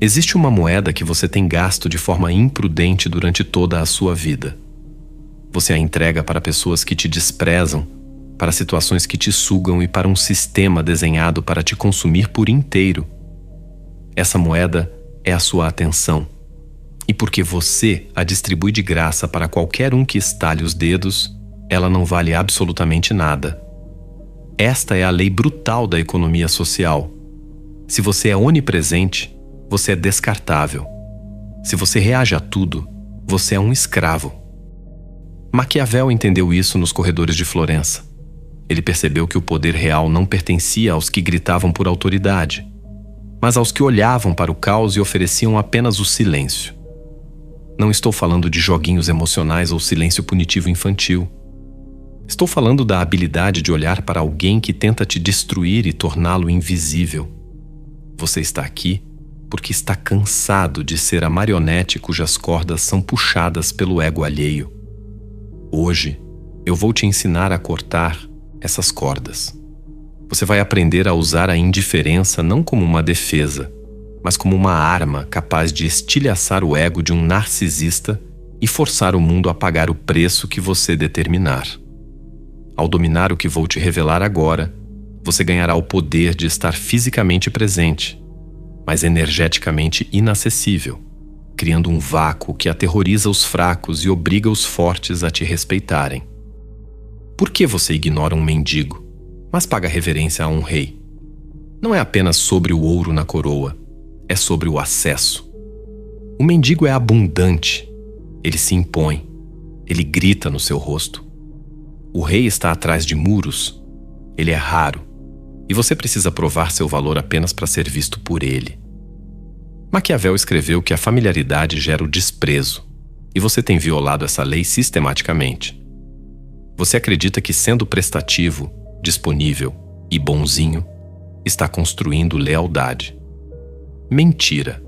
Existe uma moeda que você tem gasto de forma imprudente durante toda a sua vida. Você a entrega para pessoas que te desprezam, para situações que te sugam e para um sistema desenhado para te consumir por inteiro. Essa moeda é a sua atenção. E porque você a distribui de graça para qualquer um que estale os dedos, ela não vale absolutamente nada. Esta é a lei brutal da economia social. Se você é onipresente, você é descartável. Se você reage a tudo, você é um escravo. Maquiavel entendeu isso nos corredores de Florença. Ele percebeu que o poder real não pertencia aos que gritavam por autoridade, mas aos que olhavam para o caos e ofereciam apenas o silêncio. Não estou falando de joguinhos emocionais ou silêncio punitivo infantil. Estou falando da habilidade de olhar para alguém que tenta te destruir e torná-lo invisível. Você está aqui porque está cansado de ser a marionete cujas cordas são puxadas pelo ego alheio. Hoje, eu vou te ensinar a cortar essas cordas. Você vai aprender a usar a indiferença não como uma defesa, mas como uma arma capaz de estilhaçar o ego de um narcisista e forçar o mundo a pagar o preço que você determinar. Ao dominar o que vou te revelar agora, você ganhará o poder de estar fisicamente presente, mas energeticamente inacessível, criando um vácuo que aterroriza os fracos e obriga os fortes a te respeitarem. Por que você ignora um mendigo, mas paga reverência a um rei? Não é apenas sobre o ouro na coroa, é sobre o acesso. O mendigo é abundante, ele se impõe, ele grita no seu rosto. O rei está atrás de muros, ele é raro, e você precisa provar seu valor apenas para ser visto por ele. Maquiavel escreveu que a familiaridade gera o desprezo, e você tem violado essa lei sistematicamente. Você acredita que sendo prestativo, disponível e bonzinho, está construindo lealdade. Mentira.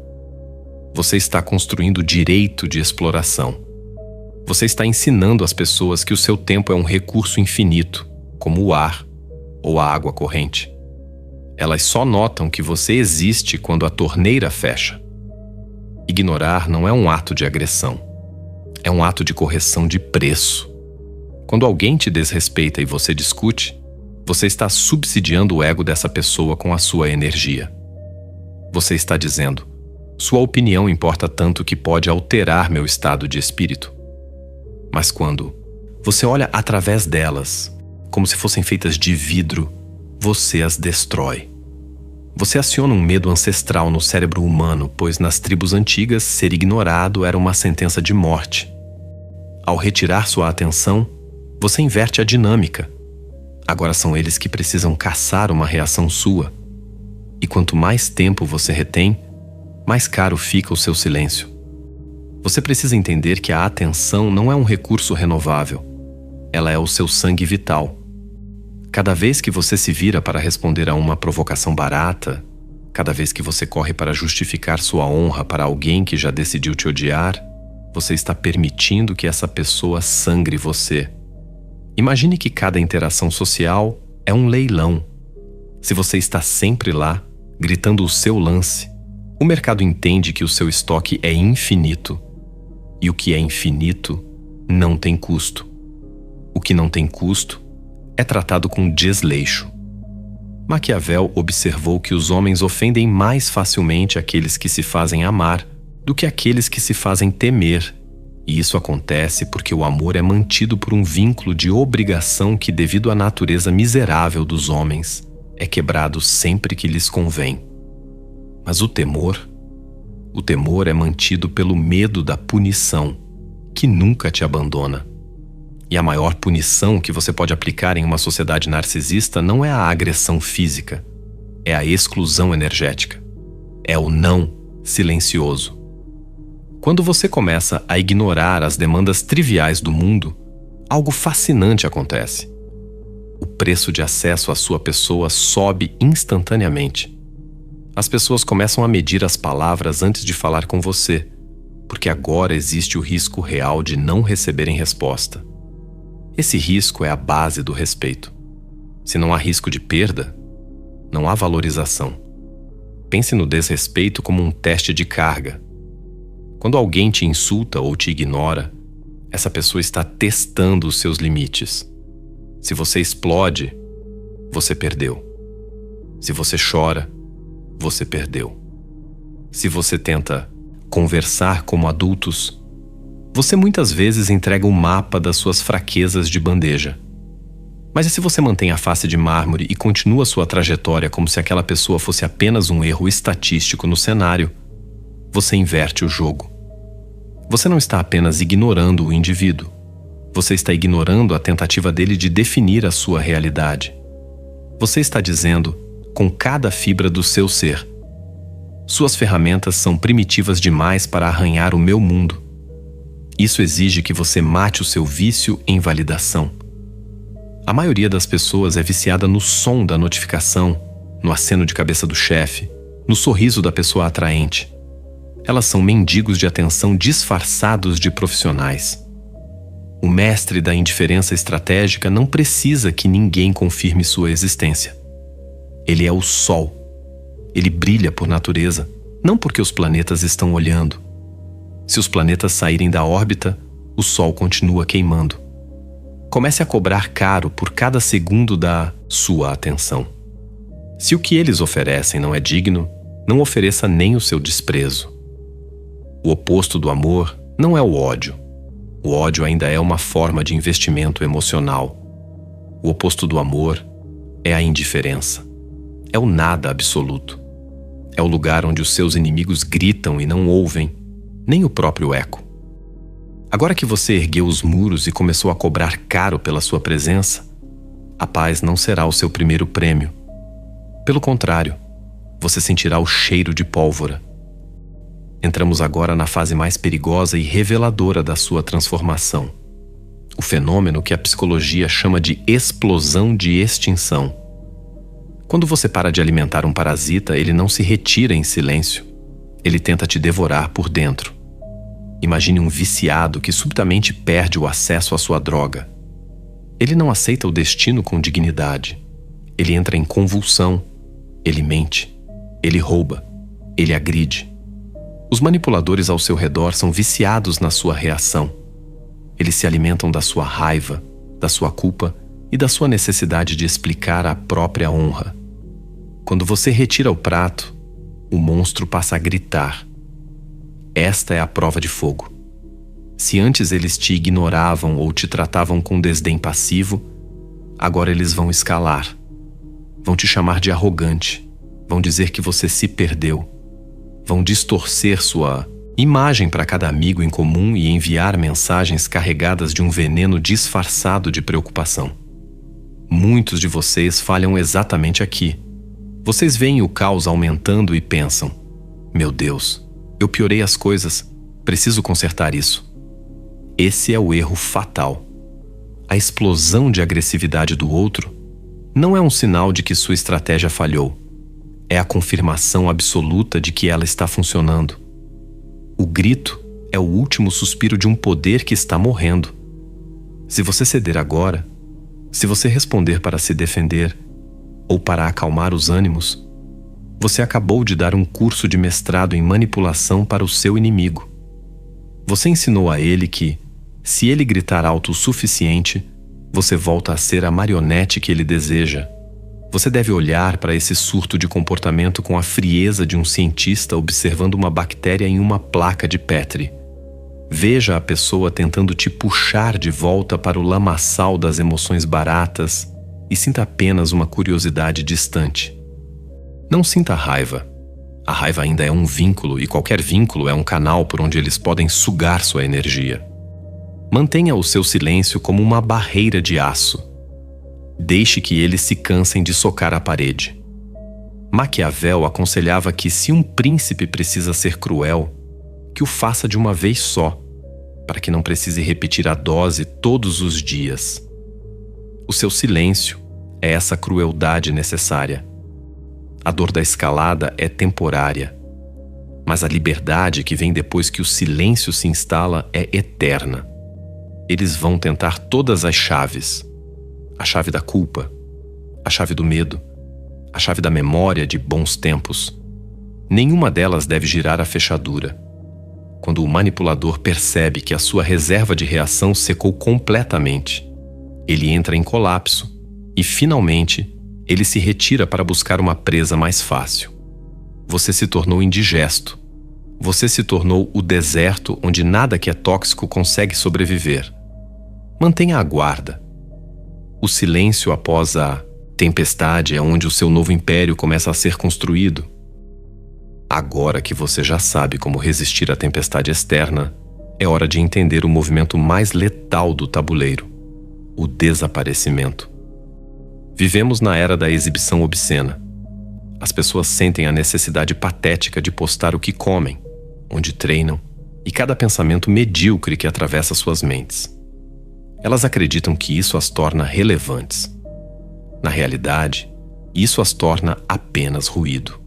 Você está construindo direito de exploração. Você está ensinando às pessoas que o seu tempo é um recurso infinito, como o ar ou a água corrente. Elas só notam que você existe quando a torneira fecha. Ignorar não é um ato de agressão. É um ato de correção de preço. Quando alguém te desrespeita e você discute, você está subsidiando o ego dessa pessoa com a sua energia. Você está dizendo, sua opinião importa tanto que pode alterar meu estado de espírito. Mas quando você olha através delas, como se fossem feitas de vidro, você as destrói. Você aciona um medo ancestral no cérebro humano, pois nas tribos antigas, ser ignorado era uma sentença de morte. Ao retirar sua atenção, você inverte a dinâmica. Agora são eles que precisam caçar uma reação sua. E quanto mais tempo você retém, mais caro fica o seu silêncio. Você precisa entender que a atenção não é um recurso renovável. Ela é o seu sangue vital. Cada vez que você se vira para responder a uma provocação barata, cada vez que você corre para justificar sua honra para alguém que já decidiu te odiar, você está permitindo que essa pessoa sangre você. Imagine que cada interação social é um leilão. Se você está sempre lá, gritando o seu lance, o mercado entende que o seu estoque é infinito. E o que é infinito não tem custo. O que não tem custo é tratado com desleixo. Maquiavel observou que os homens ofendem mais facilmente aqueles que se fazem amar do que aqueles que se fazem temer. E isso acontece porque o amor é mantido por um vínculo de obrigação que, devido à natureza miserável dos homens, é quebrado sempre que lhes convém. Mas o temor é mantido pelo medo da punição, que nunca te abandona. E a maior punição que você pode aplicar em uma sociedade narcisista não é a agressão física, é a exclusão energética. É o não silencioso. Quando você começa a ignorar as demandas triviais do mundo, algo fascinante acontece. O preço de acesso à sua pessoa sobe instantaneamente. As pessoas começam a medir as palavras antes de falar com você, porque agora existe o risco real de não receberem resposta. Esse risco é a base do respeito. Se não há risco de perda, não há valorização. Pense no desrespeito como um teste de carga. Quando alguém te insulta ou te ignora, essa pessoa está testando os seus limites. Se você explode, você perdeu. Se você chora, você perdeu. Se você tenta conversar como adultos, você muitas vezes entrega um mapa das suas fraquezas de bandeja. Mas e se você mantém a face de mármore e continua sua trajetória como se aquela pessoa fosse apenas um erro estatístico no cenário, você inverte o jogo. Você não está apenas ignorando o indivíduo. Você está ignorando a tentativa dele de definir a sua realidade. Você está dizendo, com cada fibra do seu ser: suas ferramentas são primitivas demais para arranhar o meu mundo. Isso exige que você mate o seu vício em validação. A maioria das pessoas é viciada no som da notificação, no aceno de cabeça do chefe, no sorriso da pessoa atraente. Elas são mendigos de atenção disfarçados de profissionais. O mestre da indiferença estratégica não precisa que ninguém confirme sua existência. Ele é o Sol. Ele brilha por natureza, não porque os planetas estão olhando. Se os planetas saírem da órbita, o Sol continua queimando. Comece a cobrar caro por cada segundo da sua atenção. Se o que eles oferecem não é digno, não ofereça nem o seu desprezo. O oposto do amor não é o ódio. O ódio ainda é uma forma de investimento emocional. O oposto do amor é a indiferença. É o nada absoluto. É o lugar onde os seus inimigos gritam e não ouvem nem o próprio eco. Agora que você ergueu os muros e começou a cobrar caro pela sua presença, a paz não será o seu primeiro prêmio. Pelo contrário, você sentirá o cheiro de pólvora. Entramos agora na fase mais perigosa e reveladora da sua transformação. O fenômeno que a psicologia chama de explosão de extinção. Quando você para de alimentar um parasita, ele não se retira em silêncio. Ele tenta te devorar por dentro. Imagine um viciado que subitamente perde o acesso à sua droga. Ele não aceita o destino com dignidade. Ele entra em convulsão. Ele mente. Ele rouba. Ele agride. Os manipuladores ao seu redor são viciados na sua reação. Eles se alimentam da sua raiva, da sua culpa e da sua necessidade de explicar a própria honra. Quando você retira o prato, o monstro passa a gritar. Esta é a prova de fogo. Se antes eles te ignoravam ou te tratavam com desdém passivo, agora eles vão escalar. Vão te chamar de arrogante. Vão dizer que você se perdeu. Vão distorcer sua imagem para cada amigo em comum e enviar mensagens carregadas de um veneno disfarçado de preocupação. Muitos de vocês falham exatamente aqui. Vocês veem o caos aumentando e pensam: meu Deus, eu piorei as coisas, preciso consertar isso. Esse é o erro fatal. A explosão de agressividade do outro não é um sinal de que sua estratégia falhou. É a confirmação absoluta de que ela está funcionando. O grito é o último suspiro de um poder que está morrendo. Se você ceder agora, se você responder para se defender ou para acalmar os ânimos, você acabou de dar um curso de mestrado em manipulação para o seu inimigo. Você ensinou a ele que, se ele gritar alto o suficiente, você volta a ser a marionete que ele deseja. Você deve olhar para esse surto de comportamento com a frieza de um cientista observando uma bactéria em uma placa de Petri. Veja a pessoa tentando te puxar de volta para o lamaçal das emoções baratas e sinta apenas uma curiosidade distante. Não sinta raiva. A raiva ainda é um vínculo e qualquer vínculo é um canal por onde eles podem sugar sua energia. Mantenha o seu silêncio como uma barreira de aço. Deixe que eles se cansem de socar a parede. Maquiavel aconselhava que se um príncipe precisa ser cruel, que o faça de uma vez só, para que não precise repetir a dose todos os dias. O seu silêncio é essa crueldade necessária. A dor da escalada é temporária, mas a liberdade que vem depois que o silêncio se instala é eterna. Eles vão tentar todas as chaves. A chave da culpa, a chave do medo, a chave da memória de bons tempos. Nenhuma delas deve girar a fechadura. Quando o manipulador percebe que a sua reserva de reação secou completamente, ele entra em colapso e, finalmente, ele se retira para buscar uma presa mais fácil. Você se tornou indigesto. Você se tornou o deserto onde nada que é tóxico consegue sobreviver. Mantenha a guarda. O silêncio após a tempestade é onde o seu novo império começa a ser construído. Agora que você já sabe como resistir à tempestade externa, é hora de entender o movimento mais letal do tabuleiro: o desaparecimento. Vivemos na era da exibição obscena. As pessoas sentem a necessidade patética de postar o que comem, onde treinam e cada pensamento medíocre que atravessa suas mentes. Elas acreditam que isso as torna relevantes. Na realidade, isso as torna apenas ruído.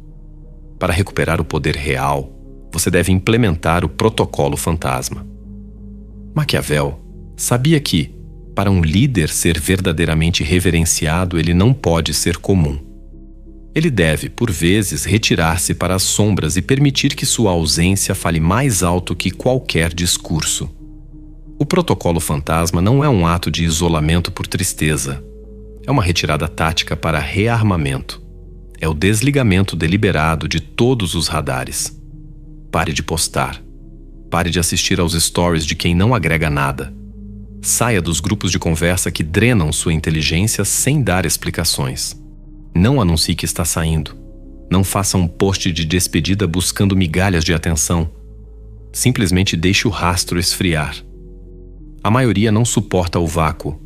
Para recuperar o poder real, você deve implementar o protocolo fantasma. Maquiavel sabia que, para um líder ser verdadeiramente reverenciado, ele não pode ser comum. Ele deve, por vezes, retirar-se para as sombras e permitir que sua ausência fale mais alto que qualquer discurso. O protocolo fantasma não é um ato de isolamento por tristeza. É uma retirada tática para rearmamento. É o desligamento deliberado de todos os radares. Pare de postar. Pare de assistir aos stories de quem não agrega nada. Saia dos grupos de conversa que drenam sua inteligência sem dar explicações. Não anuncie que está saindo. Não faça um post de despedida buscando migalhas de atenção. Simplesmente deixe o rastro esfriar. A maioria não suporta o vácuo.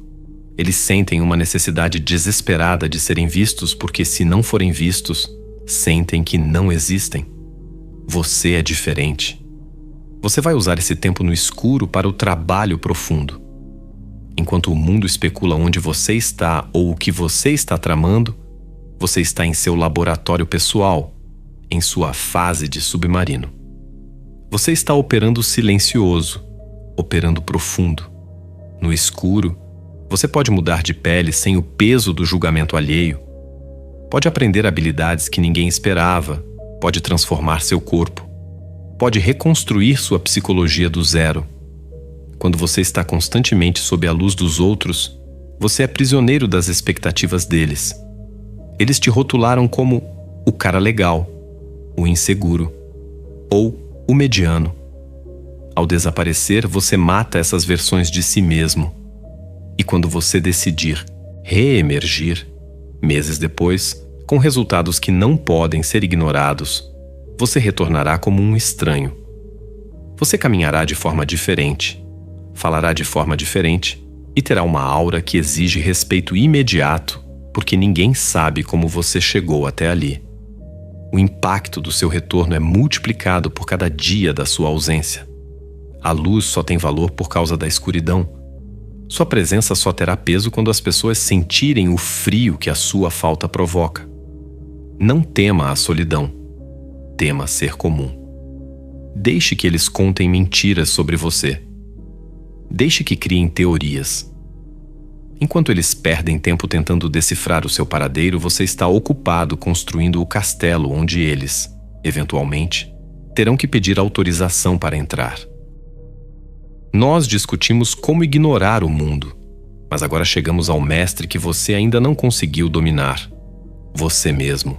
Eles sentem uma necessidade desesperada de serem vistos porque, se não forem vistos, sentem que não existem. Você é diferente. Você vai usar esse tempo no escuro para o trabalho profundo. Enquanto o mundo especula onde você está ou o que você está tramando, você está em seu laboratório pessoal, em sua fase de submarino. Você está operando silencioso, operando profundo. No escuro, você pode mudar de pele sem o peso do julgamento alheio. Pode aprender habilidades que ninguém esperava. Pode transformar seu corpo. Pode reconstruir sua psicologia do zero. Quando você está constantemente sob a luz dos outros, você é prisioneiro das expectativas deles. Eles te rotularam como o cara legal, o inseguro ou o mediano. Ao desaparecer, você mata essas versões de si mesmo. E quando você decidir reemergir, meses depois, com resultados que não podem ser ignorados, você retornará como um estranho. Você caminhará de forma diferente, falará de forma diferente e terá uma aura que exige respeito imediato, porque ninguém sabe como você chegou até ali. O impacto do seu retorno é multiplicado por cada dia da sua ausência. A luz só tem valor por causa da escuridão. Sua presença só terá peso quando as pessoas sentirem o frio que a sua falta provoca. Não tema a solidão. Tema ser comum. Deixe que eles contem mentiras sobre você. Deixe que criem teorias. Enquanto eles perdem tempo tentando decifrar o seu paradeiro, você está ocupado construindo o castelo onde eles, eventualmente, terão que pedir autorização para entrar. Nós discutimos como ignorar o mundo, mas agora chegamos ao mestre que você ainda não conseguiu dominar: você mesmo.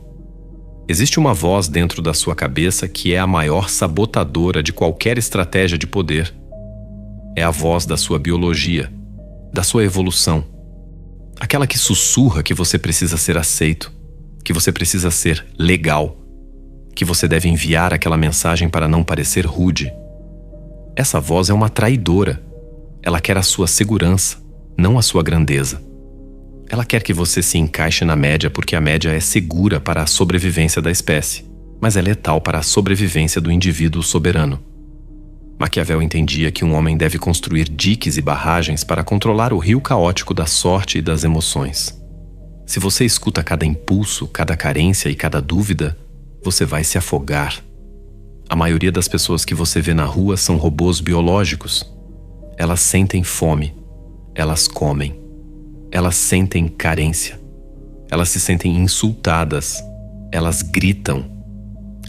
Existe uma voz dentro da sua cabeça que é a maior sabotadora de qualquer estratégia de poder. É a voz da sua biologia, da sua evolução. Aquela que sussurra que você precisa ser aceito, que você precisa ser legal, que você deve enviar aquela mensagem para não parecer rude. Essa voz é uma traidora. Ela quer a sua segurança, não a sua grandeza. Ela quer que você se encaixe na média porque a média é segura para a sobrevivência da espécie, mas é letal para a sobrevivência do indivíduo soberano. Maquiavel entendia que um homem deve construir diques e barragens para controlar o rio caótico da sorte e das emoções. Se você escuta cada impulso, cada carência e cada dúvida, você vai se afogar. A maioria das pessoas que você vê na rua são robôs biológicos. Elas sentem fome. Elas comem. Elas sentem carência. Elas se sentem insultadas. Elas gritam.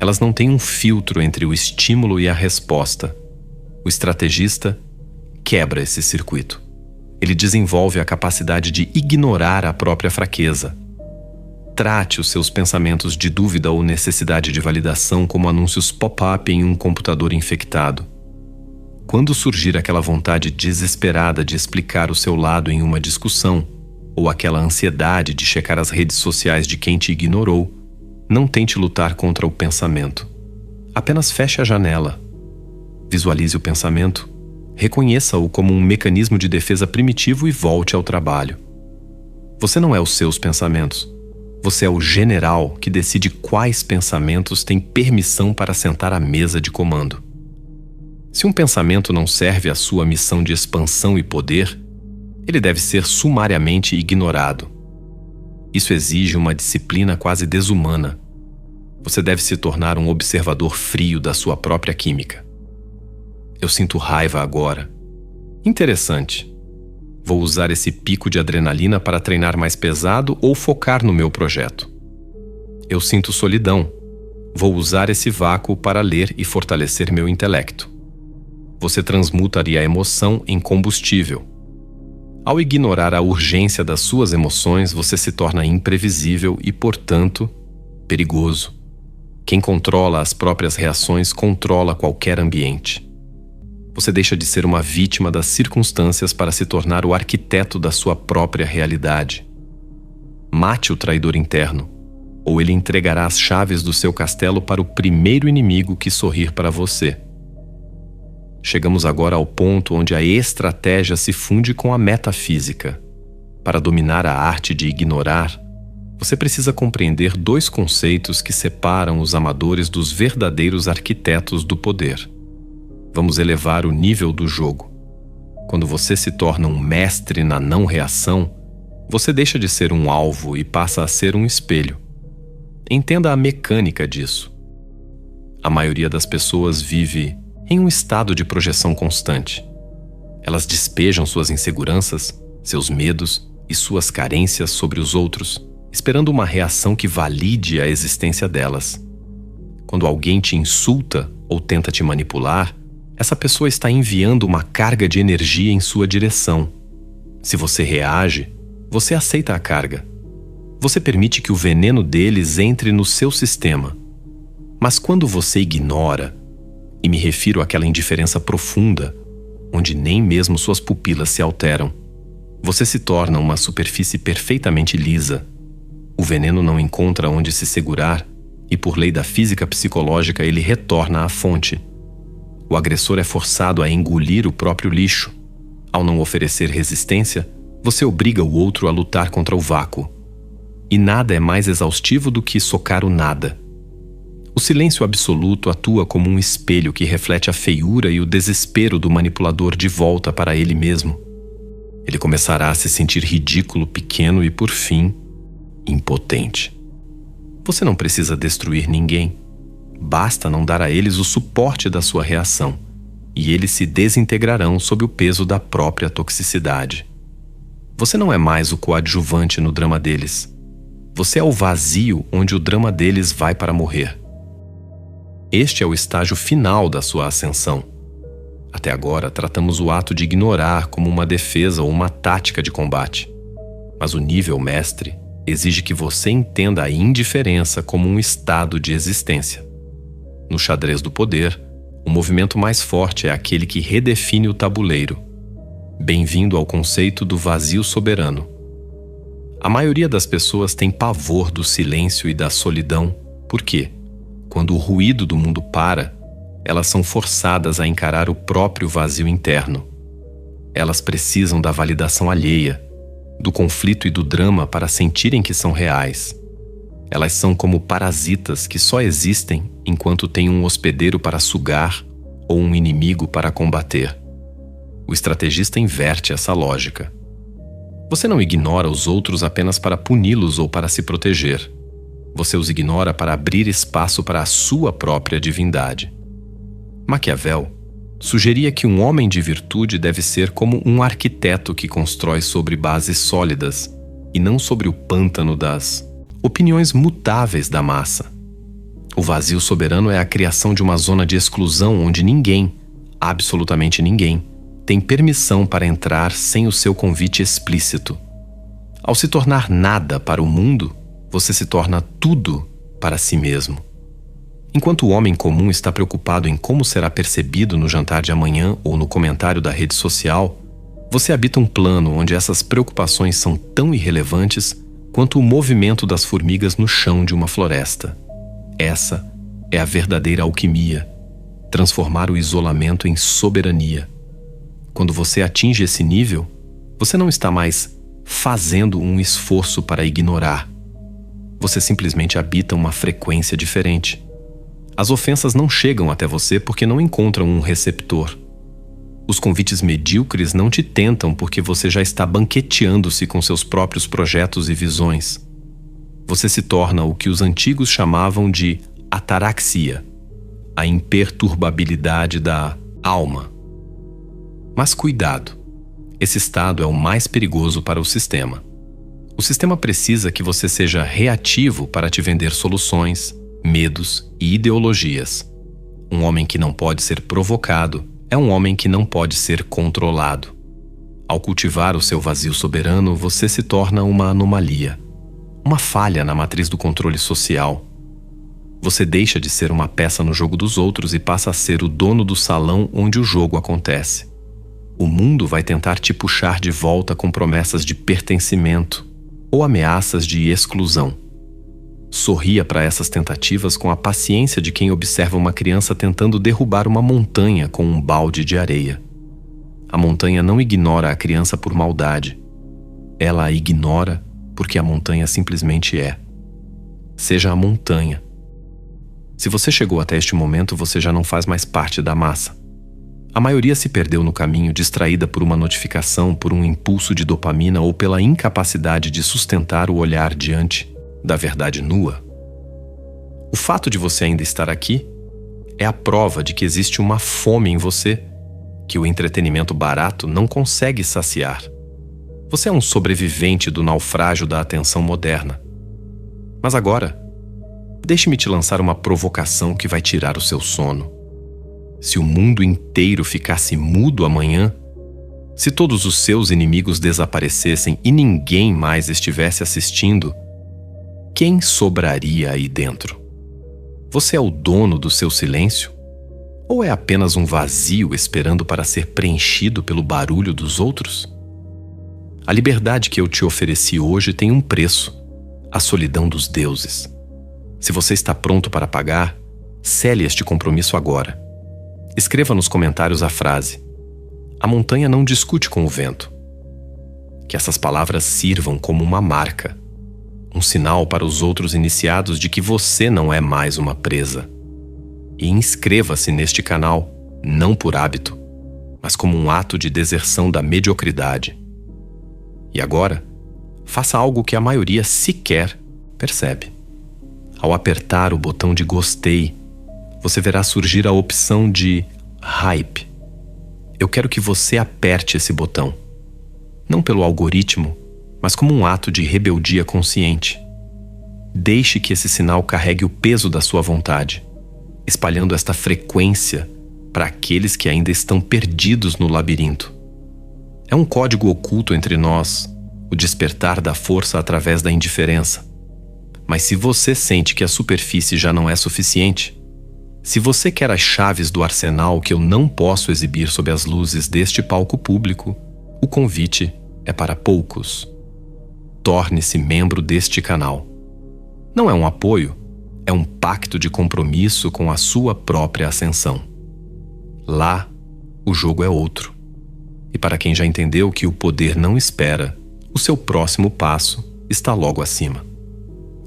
Elas não têm um filtro entre o estímulo e a resposta. O estrategista quebra esse circuito. Ele desenvolve a capacidade de ignorar a própria fraqueza. Trate os seus pensamentos de dúvida ou necessidade de validação como anúncios pop-up em um computador infectado. Quando surgir aquela vontade desesperada de explicar o seu lado em uma discussão, ou aquela ansiedade de checar as redes sociais de quem te ignorou, não tente lutar contra o pensamento. Apenas feche a janela. Visualize o pensamento, reconheça-o como um mecanismo de defesa primitivo e volte ao trabalho. Você não é os seus pensamentos. Você é o general que decide quais pensamentos têm permissão para sentar à mesa de comando. Se um pensamento não serve à sua missão de expansão e poder, ele deve ser sumariamente ignorado. Isso exige uma disciplina quase desumana. Você deve se tornar um observador frio da sua própria química. Eu sinto raiva agora. Interessante. Vou usar esse pico de adrenalina para treinar mais pesado ou focar no meu projeto. Eu sinto solidão. Vou usar esse vácuo para ler e fortalecer meu intelecto. Você transmutaria a emoção em combustível. Ao ignorar a urgência das suas emoções, você se torna imprevisível e, portanto, perigoso. Quem controla as próprias reações controla qualquer ambiente. Você deixa de ser uma vítima das circunstâncias para se tornar o arquiteto da sua própria realidade. Mate o traidor interno, ou ele entregará as chaves do seu castelo para o primeiro inimigo que sorrir para você. Chegamos agora ao ponto onde a estratégia se funde com a metafísica. Para dominar a arte de ignorar, você precisa compreender dois conceitos que separam os amadores dos verdadeiros arquitetos do poder. Vamos elevar o nível do jogo. Quando você se torna um mestre na não-reação, você deixa de ser um alvo e passa a ser um espelho. Entenda a mecânica disso. A maioria das pessoas vive em um estado de projeção constante. Elas despejam suas inseguranças, seus medos e suas carências sobre os outros, esperando uma reação que valide a existência delas. Quando alguém te insulta ou tenta te manipular, essa pessoa está enviando uma carga de energia em sua direção. Se você reage, você aceita a carga. Você permite que o veneno deles entre no seu sistema. Mas quando você ignora, e me refiro àquela indiferença profunda, onde nem mesmo suas pupilas se alteram, você se torna uma superfície perfeitamente lisa. O veneno não encontra onde se segurar e, por lei da física psicológica, ele retorna à fonte. O agressor é forçado a engolir o próprio lixo. Ao não oferecer resistência, você obriga o outro a lutar contra o vácuo. E nada é mais exaustivo do que socar o nada. O silêncio absoluto atua como um espelho que reflete a feiura e o desespero do manipulador de volta para ele mesmo. Ele começará a se sentir ridículo, pequeno e, por fim, impotente. Você não precisa destruir ninguém. Basta não dar a eles o suporte da sua reação, e eles se desintegrarão sob o peso da própria toxicidade. Você não é mais o coadjuvante no drama deles. Você é o vazio onde o drama deles vai para morrer. Este é o estágio final da sua ascensão. Até agora, tratamos o ato de ignorar como uma defesa ou uma tática de combate. Mas o nível mestre exige que você entenda a indiferença como um estado de existência. No xadrez do poder, o movimento mais forte é aquele que redefine o tabuleiro. Bem-vindo ao conceito do vazio soberano. A maioria das pessoas tem pavor do silêncio e da solidão, porque, quando o ruído do mundo para, elas são forçadas a encarar o próprio vazio interno. Elas precisam da validação alheia, do conflito e do drama para sentirem que são reais. Elas são como parasitas que só existem enquanto tem um hospedeiro para sugar ou um inimigo para combater. O estrategista inverte essa lógica. Você não ignora os outros apenas para puni-los ou para se proteger. Você os ignora para abrir espaço para a sua própria divindade. Maquiavel sugeria que um homem de virtude deve ser como um arquiteto que constrói sobre bases sólidas e não sobre o pântano das opiniões mutáveis da massa. O vazio soberano é a criação de uma zona de exclusão onde ninguém, absolutamente ninguém, tem permissão para entrar sem o seu convite explícito. Ao se tornar nada para o mundo, você se torna tudo para si mesmo. Enquanto o homem comum está preocupado em como será percebido no jantar de amanhã ou no comentário da rede social, você habita um plano onde essas preocupações são tão irrelevantes quanto o movimento das formigas no chão de uma floresta. Essa é a verdadeira alquimia, transformar o isolamento em soberania. Quando você atinge esse nível, você não está mais fazendo um esforço para ignorar. Você simplesmente habita uma frequência diferente. As ofensas não chegam até você porque não encontram um receptor. Os convites medíocres não te tentam porque você já está banqueteando-se com seus próprios projetos e visões. Você se torna o que os antigos chamavam de ataraxia, a imperturbabilidade da alma. Mas cuidado, esse estado é o mais perigoso para o sistema. O sistema precisa que você seja reativo para te vender soluções, medos e ideologias. Um homem que não pode ser provocado é um homem que não pode ser controlado. Ao cultivar o seu vazio soberano, você se torna uma anomalia, uma falha na matriz do controle social. Você deixa de ser uma peça no jogo dos outros e passa a ser o dono do salão onde o jogo acontece. O mundo vai tentar te puxar de volta com promessas de pertencimento ou ameaças de exclusão. Sorria para essas tentativas com a paciência de quem observa uma criança tentando derrubar uma montanha com um balde de areia. A montanha não ignora a criança por maldade. Ela a ignora porque a montanha simplesmente é. Seja a montanha. Se você chegou até este momento, você já não faz mais parte da massa. A maioria se perdeu no caminho, distraída por uma notificação, por um impulso de dopamina ou pela incapacidade de sustentar o olhar diante da verdade nua. O fato de você ainda estar aqui é a prova de que existe uma fome em você que o entretenimento barato não consegue saciar. Você é um sobrevivente do naufrágio da atenção moderna. Mas agora, deixe-me te lançar uma provocação que vai tirar o seu sono. Se o mundo inteiro ficasse mudo amanhã, se todos os seus inimigos desaparecessem e ninguém mais estivesse assistindo, quem sobraria aí dentro? Você é o dono do seu silêncio? Ou é apenas um vazio esperando para ser preenchido pelo barulho dos outros? A liberdade que eu te ofereci hoje tem um preço: a solidão dos deuses. Se você está pronto para pagar, cele este compromisso agora. Escreva nos comentários a frase: a montanha não discute com o vento. Que essas palavras sirvam como uma marca, um sinal para os outros iniciados de que você não é mais uma presa. E inscreva-se neste canal, não por hábito, mas como um ato de deserção da mediocridade. E agora, faça algo que a maioria sequer percebe. Ao apertar o botão de gostei, você verá surgir a opção de hype. Eu quero que você aperte esse botão, não pelo algoritmo, mas como um ato de rebeldia consciente. Deixe que esse sinal carregue o peso da sua vontade, espalhando esta frequência para aqueles que ainda estão perdidos no labirinto. É um código oculto entre nós, o despertar da força através da indiferença. Mas se você sente que a superfície já não é suficiente, se você quer as chaves do arsenal que eu não posso exibir sob as luzes deste palco público, o convite é para poucos. Torne-se membro deste canal. Não é um apoio, é um pacto de compromisso com a sua própria ascensão. Lá, o jogo é outro. E para quem já entendeu que o poder não espera, o seu próximo passo está logo acima.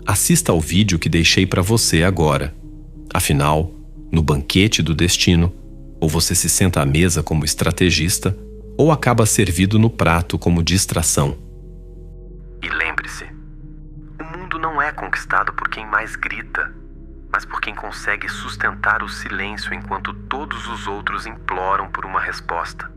Assista ao vídeo que deixei para você agora. Afinal, no banquete do destino, ou você se senta à mesa como estrategista, ou acaba servido no prato como distração. E lembre-se, o mundo não é conquistado por quem mais grita, mas por quem consegue sustentar o silêncio enquanto todos os outros imploram por uma resposta.